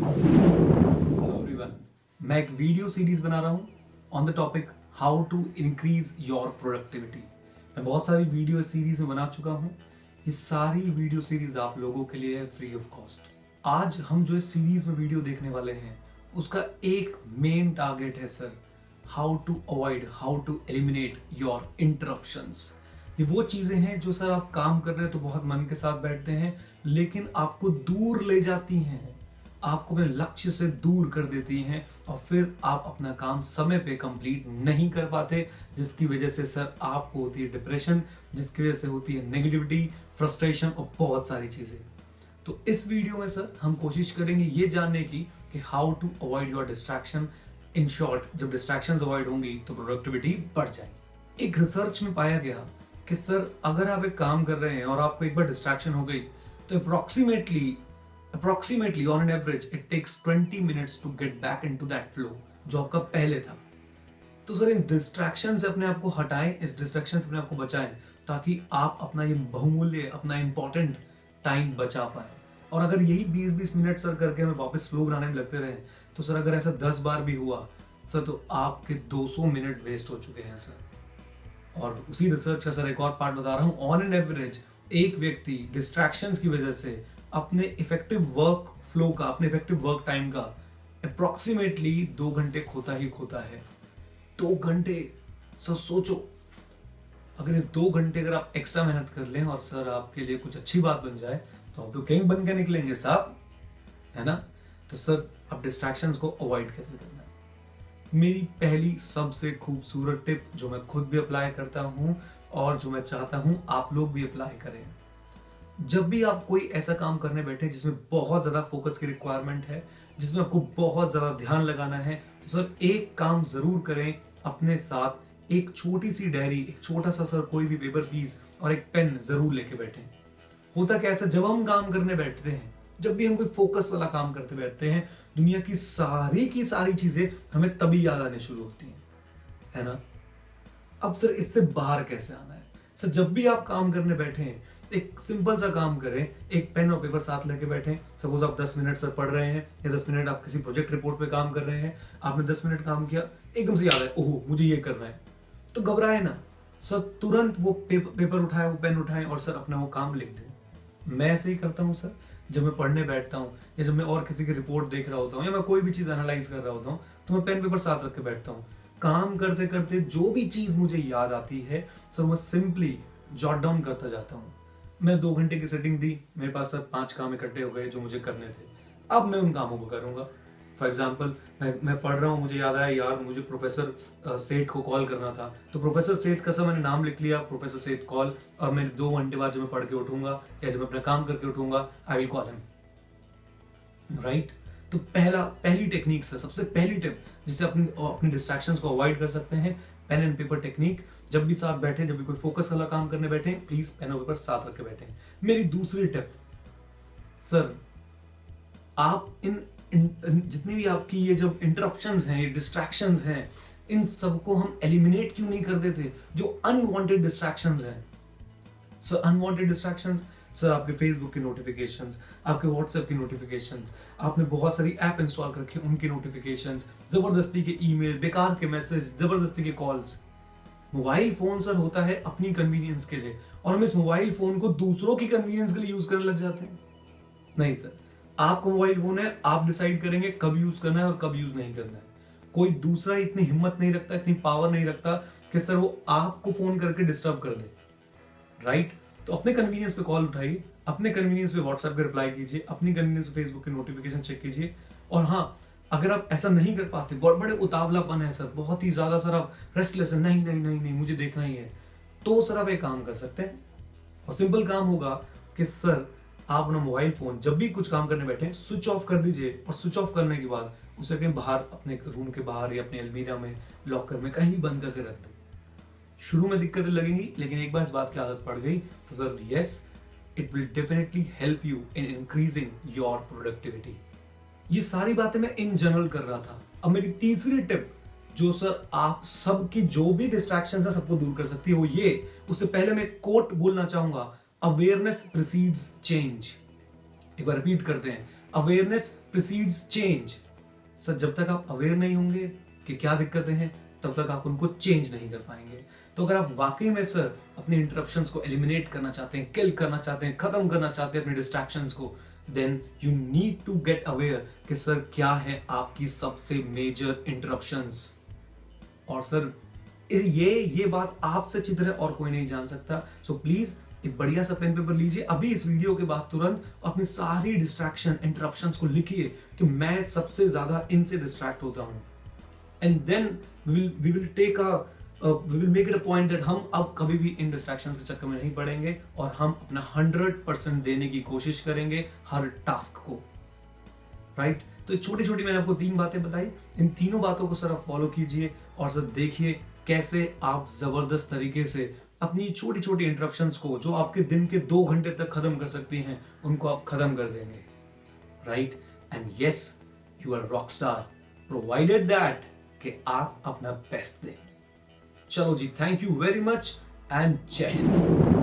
Hello everyone, मैं एक video series बना रहा हूँ on the topic how to increase your productivity. मैं बहुत सारी वीडियो सीरीज में बना चुका हूँ। ये सारी वीडियो सीरीज आप लोगों के लिए है फ्री ऑफ कॉस्ट। आज हम जो इस सीरीज में वीडियो देखने वाले हैं उसका एक मेन टारगेट है sir, how to avoid, how to eliminate your interruptions. ये वो चीजें हैं जो सर आप काम कर रहे हैं तो बहुत मन के साथ बैठते हैं, लेकिन आपको दूर ले जाती हैं, आपको अपने लक्ष्य से दूर कर देती हैं और फिर आप अपना काम समय पे कंप्लीट नहीं कर पाते, जिसकी वजह से सर आपको होती है डिप्रेशन, जिसकी वजह से होती है नेगेटिविटी, फ्रस्ट्रेशन और बहुत सारी चीजें। तो इस वीडियो में सर हम कोशिश करेंगे ये जानने की कि how to avoid your distraction. In short, जब डिस्ट्रैक्शंस अवॉइड होंगी तो प्रोडक्टिविटी बढ़ जाएगी। एक रिसर्च में पाया गया कि सर अगर आप एक काम कर रहे हैं और आपको एक बार डिस्ट्रैक्शन हो गई तो approximately on an average it takes 20 minutes to get back into that flow जो आपका पहले था। तो सर इस डिस्ट्रैक्शन से अपने आप को हटाएं, इस डिस्ट्रैक्शन से अपने आप को बचाएं, ताकि आप अपना ये बहुमूल्य, अपना इंपॉर्टेंट टाइम बचा पाए। और अगर यही 20-20 मिनट सर करके हमें वापस फ्लो बनाने में लगते रहे तो सर अगर ऐसा 10 बार भी हुआ सर तो आपके 200 मिनट वेस्ट हो चुके हैं सर। और उसी रिसर्च का सर एक और पार्ट बता रहा हूं, ऑन एन एवरेज एक व्यक्ति डिस्ट्रैक्शंस की वजह से अपने इफेक्टिव वर्क फ्लो का, अपने इफेक्टिव वर्क टाइम का अप्रोक्सीमेटली 2 घंटे खोता ही खोता है। 2 घंटे सर सोचो, अगर ये 2 घंटे अगर आप एक्स्ट्रा मेहनत कर लें और सर आपके लिए कुछ अच्छी बात बन जाए तो आप तो किंग बन के निकलेंगे साहब, है ना। तो सर आप डिस्ट्रैक्शंस को अवॉइड कैसे करना है, मेरी पहली सबसे खूबसूरत टिप जो मैं खुद भी अप्लाई करता हूं और जो मैं चाहता हूं आप लोग भी अप्लाई करें। जब भी आप कोई ऐसा काम करने बैठे जिसमें बहुत ज्यादा फोकस की रिक्वायरमेंट है, जिसमें आपको बहुत ज्यादा ध्यान लगाना है, तो सर एक काम जरूर करें, अपने साथ एक छोटी सी डायरी, एक छोटा सा सर कोई भी पेपर पीस और एक पेन जरूर लेके बैठे। होता क्या है सर, जब हम काम करने बैठते हैं, जब भी हम कोई फोकस वाला काम करते बैठते हैं, दुनिया की सारी चीजें हमें तभी याद आने शुरू होती हैं, है ना। अब सर इससे बाहर कैसे आना है सर, जब भी आप काम करने बैठे हैं एक सिंपल सा काम करें, एक पेन और पेपर साथ लेके बैठें। सपोज आप 10 मिनट सर पढ़ रहे हैं या 10 मिनट आप किसी प्रोजेक्ट रिपोर्ट पे काम कर रहे हैं, आपने 10 मिनट काम किया, एकदम से याद है ओहो मुझे ये करना है, तो घबराए ना सर, तुरंत वो पेपर उठाए, वो पेन उठाएं और सर अपना वो काम लिख दें। मैं ऐसे ही करता हूँ सर, जब मैं पढ़ने बैठता हूँ या जब मैं और किसी की रिपोर्ट देख रहा होता हूँ या मैं कोई भी चीज एनालाइज कर रहा होता हूँ तो मैं पेन पेपर साथ रख के बैठता हूँ। काम करते करते जो भी चीज मुझे याद आती है सर मैं सिंपली जॉट डाउन करता जाता हूँ। मैं 2 घंटे की सेटिंग दी, मेरे पास सर 5 काम इकट्ठे हो गए जो मुझे करने थे, अब मैं उन कामों को करूंगा। फॉर एग्जाम्पल मैं पढ़ रहा हूँ, मुझे याद आया यार मुझे प्रोफेसर सेठ को कॉल करना था, तो प्रोफेसर सेठ का सर मैंने नाम लिख लिया, प्रोफेसर सेठ कॉल, और मैं 2 घंटे बाद जब मैं पढ़ के उठूंगा या जब मैं अपना काम करके उठूंगा I will call him, right. तो पहली टेक्निक सर, सबसे पहली टिप जिससे अपनी डिस्ट्रैक्शंस को अवॉइड कर सकते हैं, पेन एंड पेपर टेक्निक। जब भी साथ बैठे, जब भी कोई फोकस वाला काम करने बैठे, प्लीज पेन और पेपर साथ रख के बैठे। मेरी दूसरी टिप सर, आप इन जितनी भी आपकी ये जब इंटरप्शंस हैं, ये डिस्ट्रैक्शंस हैं, इन सबको हम एलिमिनेट क्यों नहीं कर देते, जो अनवांटेड डिस्ट्रैक्शंस हैं सर। अनवांटेड डिस्ट्रैक्शंस सर आपके फेसबुक की नोटिफिकेशंस, आपके व्हाट्सएप की नोटिफिकेशंस, आपने बहुत सारी ऐप इंस्टॉल कर रखी उनकी नोटिफिकेशंस, जबरदस्ती के ईमेल, बेकार के मैसेज, जबरदस्ती के कॉल्स। मोबाइल फोन सर होता है अपनी कन्वीनियंस के लिए और हम इस मोबाइल फोन को दूसरों की कन्वीनियंस के लिए यूज करने लग जाते हैं। नहीं सर, आपका मोबाइल फोन है, आप डिसाइड करेंगे कब यूज करना है और कब यूज नहीं करना है। कोई दूसरा इतनी हिम्मत नहीं रखता, इतनी पावर नहीं रखता कि सर वो आपको फोन करके डिस्टर्ब कर दे, राइट। तो अपने कन्वीनियंस पे कॉल उठाइए, अपने कन्वीनियंस पे व्हाट्सएप पे रिप्लाई कीजिए, अपनी कन्वीनियंस पे फेसबुक की नोटिफिकेशन चेक कीजिए। और हाँ, अगर आप ऐसा नहीं कर पाते, बहुत बड़े उतावलापन है सर, बहुत ही ज्यादा सर आप रेस्टलेस है, नहीं नहीं नहीं नहीं मुझे देखना ही है, तो सर आप एक काम कर सकते हैं और सिंपल काम होगा कि सर आप अपना मोबाइल फोन जब भी कुछ काम करने बैठे स्विच ऑफ कर दीजिए और स्विच ऑफ करने के बाद उसे कहीं बाहर, अपने रूम के बाहर या अपने अलमीरा में, लॉकर में कहीं भी बंद करके रख दें। शुरू में दिक्कतें लगेंगी, लेकिन एक बार इस बात की आदत पड़ गई तो sir yes, it will definitely help you in increasing your productivity. ये सारी बातें मैं इन जनरल कर रहा था। अब मेरी तीसरी टिप जो सर आप सबकी जो भी डिस्ट्रैक्शन है सबको दूर कर सकती है वो ये, उससे पहले मैं कोट बोलना चाहूंगा, अवेयरनेस प्रीसीड्स चेंज। एक बार रिपीट करते हैं, अवेयरनेस प्रिसीड्स चेंज। सर जब तक आप अवेयर नहीं होंगे कि क्या दिक्कतें हैं, तब तक आप उनको चेंज नहीं कर पाएंगे। तो अगर आप वाकई में सर अपने इंटरप्शंस को एलिमिनेट करना चाहते हैं, किल करना चाहते हैं, खत्म करना चाहते हैं अपने डिस्ट्रैक्शंस को, then you need to get aware कि सर क्या है आपकी सबसे मेजर इंटरप्शंस। और सर ये बात आपसे अच्छी तरह और कोई नहीं जान सकता। सो प्लीज एक बढ़िया सा पेन पेपर लीजिए अभी इस वीडियो के बाद तुरंत, अपनी सारी डिस्ट्रैक्शन इंटरप्शंस को लिखिए कि मैं सबसे ज्यादा इनसे डिस्ट्रैक्ट होता हूं। And then we will make it a point that हम अब कभी भी इन डिस्ट्रैक्शंस के चक्कर में नहीं पड़ेंगे और हम अपना 100% देने की कोशिश करेंगे हर टास्क को, राइट? तो छोटी छोटी मैंने आपको 3 बातें बताई, इन तीनों बातों को सर आप फॉलो कीजिए और सर देखिए कैसे आप जबरदस्त तरीके से अपनी छोटी छोटी इंटरप्शंस को, जो आपके दिन के 2 घंटे तक खत्म कर सकती हैं, उनको आप खत्म कर देंगे, right? And yes, you are rock star provided that कि आप अपना बेस्ट दें। चलो जी, thank you very much and जय हिंद।